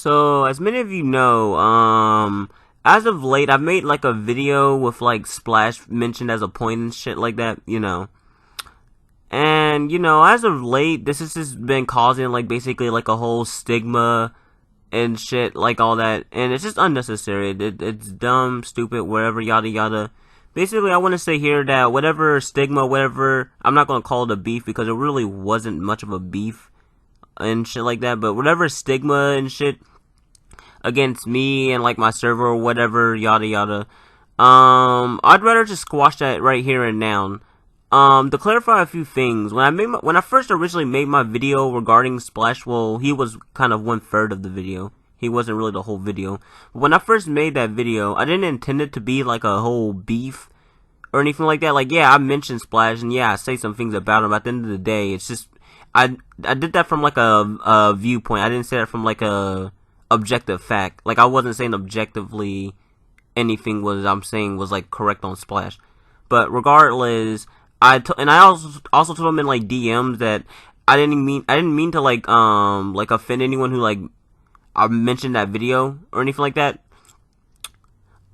So, as many of you know, as of late, I've made like a video with like Splash mentioned as a point and shit like that, you know. And, you know, as of late, this has just been causing like basically like a whole stigma and shit, like all that. And it's just unnecessary. It's dumb, stupid, whatever, yada yada. Basically, I want to say here that whatever stigma, whatever, I'm not going to call it a beef because it really wasn't much of a beef and shit like that, but whatever stigma and shit against me and like my server or whatever, yada yada, I'd rather just squash that right here and now. To clarify a few things, when I first originally made my video regarding Splash, well, he was kind of 1/3 of the video. He wasn't really the whole video. But when I first made that video, I didn't intend it to be like a whole beef or anything like that. Like, yeah, I mentioned Splash, and yeah, I say some things about him. At the end of the day, it's just I did that from like a viewpoint. I didn't say that from like a objective fact. Like, I wasn't saying objectively anything I'm saying was like correct on Splash. But regardless, I also told him in like DMs that I didn't mean to like offend anyone who like I mentioned that video or anything like that.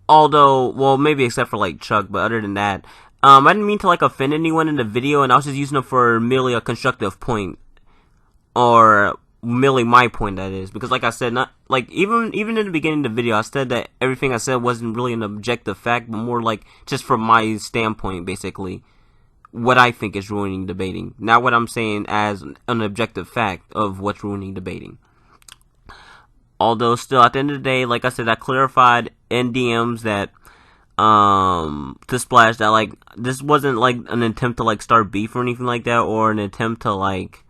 Although, well, maybe except for like Chuck, but other than that, I didn't mean to like offend anyone in the video, and I was just using it for merely a constructive point, or merely my point, that is. Because like I said, not like even in the beginning of the video, I said that everything I said wasn't really an objective fact, but more like just from my standpoint, basically, what I think is ruining debating, not what I'm saying as an objective fact of what's ruining debating. Although still, at the end of the day, like I said, I clarified in DMs that to Splash that like this wasn't like an attempt to like start beef or anything like that, or an attempt to like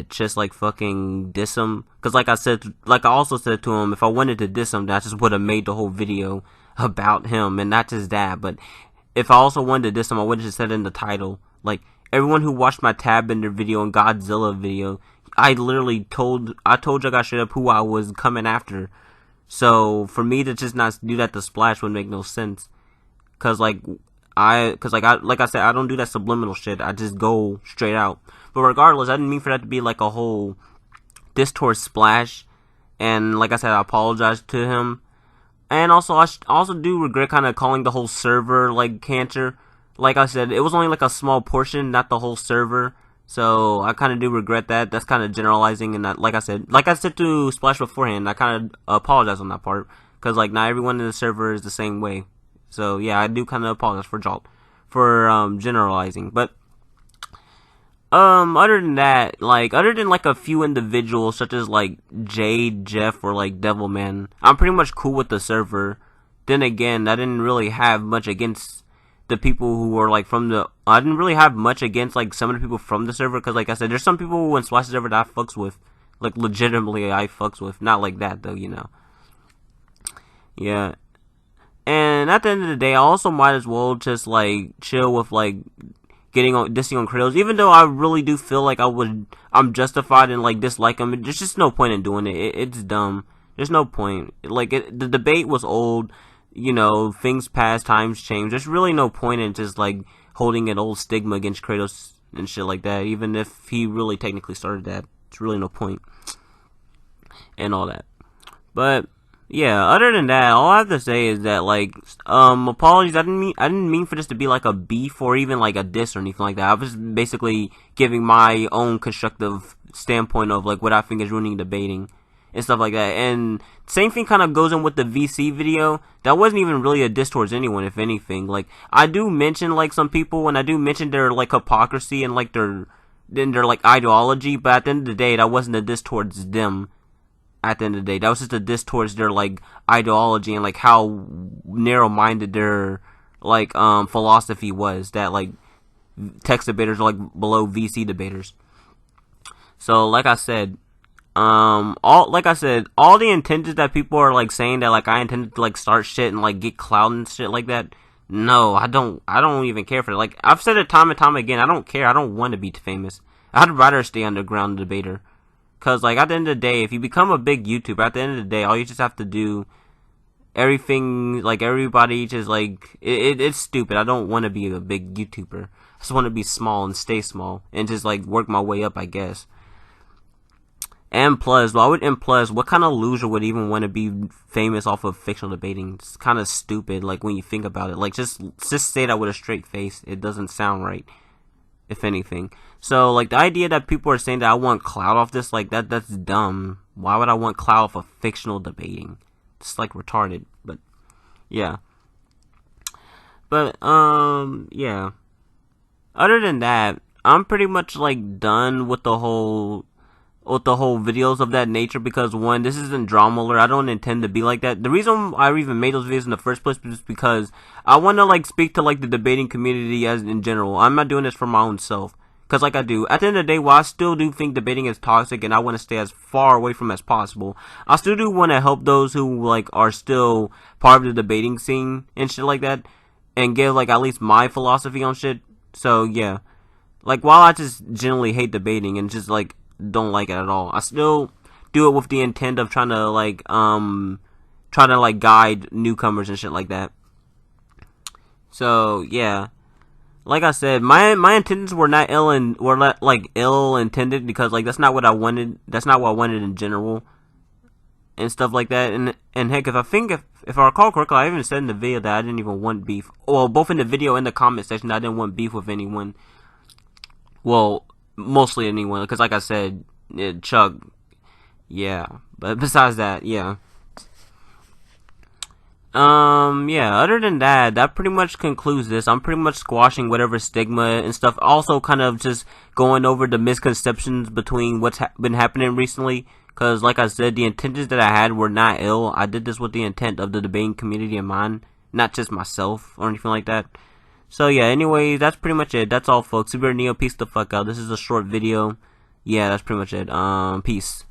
just like fucking diss him. Because like I also said to him, if I wanted to diss him, then I just would have made the whole video about him, and not just that, but if I also wanted to diss him, I would have just said it in the title. Like, everyone who watched my Tab Bender video and Godzilla video, I told you guys straight up who I was coming after. So for me to just not do that to Splash would make no sense. Like I said, I don't do that subliminal shit. I just go straight out. But regardless, I didn't mean for that to be like a whole diss towards Splash. And like I said, I apologize to him. And also, I also do regret kind of calling the whole server like cancer. Like I said, it was only like a small portion, not the whole server. So I kind of do regret that. That's kind of generalizing, and that, like I said to Splash beforehand, I kind of apologize on that part, because like not everyone in the server is the same way. So yeah, I do kind of apologize for generalizing. But other than that, like other than like a few individuals such as like Jade, Jeff, or like Devilman, I'm pretty much cool with the server. Then again, I didn't really have much against the people who were like I didn't really have much against like some of the people from the server, because like I said, there's some people in Splash server that I fucks with, like legitimately I fucks with, not like that though, you know. Yeah. And at the end of the day, I also might as well just like chill with like dissing on Kratos, even though I really do feel like I'm justified in like dislike him. There's just no point in doing it. It's dumb. There's no point. Like the debate was old. You know, things pass, times change. There's really no point in just like holding an old stigma against Kratos and shit like that. Even if he really technically started that, it's really no point and all that. But yeah, other than that, all I have to say is that like apologies. I didn't mean for this to be like a beef or even like a diss or anything like that. I was basically giving my own constructive standpoint of like what I think is ruining debating and stuff like that. And same thing kind of goes in with the VC video. That wasn't even really a diss towards anyone, if anything. Like, I do mention like some people, and I do mention their like hypocrisy and like their like ideology, but at the end of the day, that wasn't a diss towards them. At the end of the day, that was just a diss towards their like ideology and like how narrow-minded their like philosophy was. That like text debaters are like below VC debaters. So like I said, all the intentions that people are like saying that like I intended to like start shit and like get clout and shit like that. No, I don't even care for it. Like, I've said it time and time again, I don't care. I don't want to be famous. I'd rather stay underground debater. Cause like at the end of the day, if you become a big YouTuber, at the end of the day, all you just have to do everything, like everybody just like it's stupid. I don't want to be a big YouTuber. I just want to be small and stay small and just like work my way up, I guess. And plus, what kind of loser would even want to be famous off of fictional debating? It's kind of stupid, like, when you think about it. Like, just say that with a straight face. It doesn't sound right, if anything. So, like, the idea that people are saying that I want clout off this, like, that's dumb. Why would I want clout off of fictional debating? It's, like, retarded, but, yeah. But, yeah. Other than that, I'm pretty much, like, done with the whole videos of that nature, because one, this isn't drama alert. I don't intend to be like that. The reason I even made those videos in the first place is because I want to, like, speak to, like, the debating community as in general. I'm not doing this for my own self, because, like, I do, at the end of the day, while I still do think debating is toxic and I want to stay as far away from as possible, I still do want to help those who, like, are still part of the debating scene and shit like that, and give, like, at least my philosophy on shit. So yeah, like, while I just generally hate debating and just, like, don't like it at all, I still do it with the intent of trying to, like, guide newcomers and shit like that. So yeah, like I said, my intentions were not ill intended, because, like, that's not what I wanted. That's not what I wanted in general and stuff like that. And heck, if I recall correctly, I even said in the video that I didn't even want beef. Well, both in the video and the comment section, I didn't want beef with anyone. Well, mostly anyone, because, like I said, Chuck, yeah. But besides that, yeah. Yeah, other than that, that pretty much concludes this. I'm pretty much squashing whatever stigma and stuff. Also, kind of just going over the misconceptions between what's been happening recently. Because, like I said, the intentions that I had were not ill. I did this with the intent of the debating community in mind, not just myself or anything like that. So, yeah, anyways, that's pretty much it. That's all, folks. Super Neo, peace the fuck out. This is a short video. Yeah, that's pretty much it. Peace.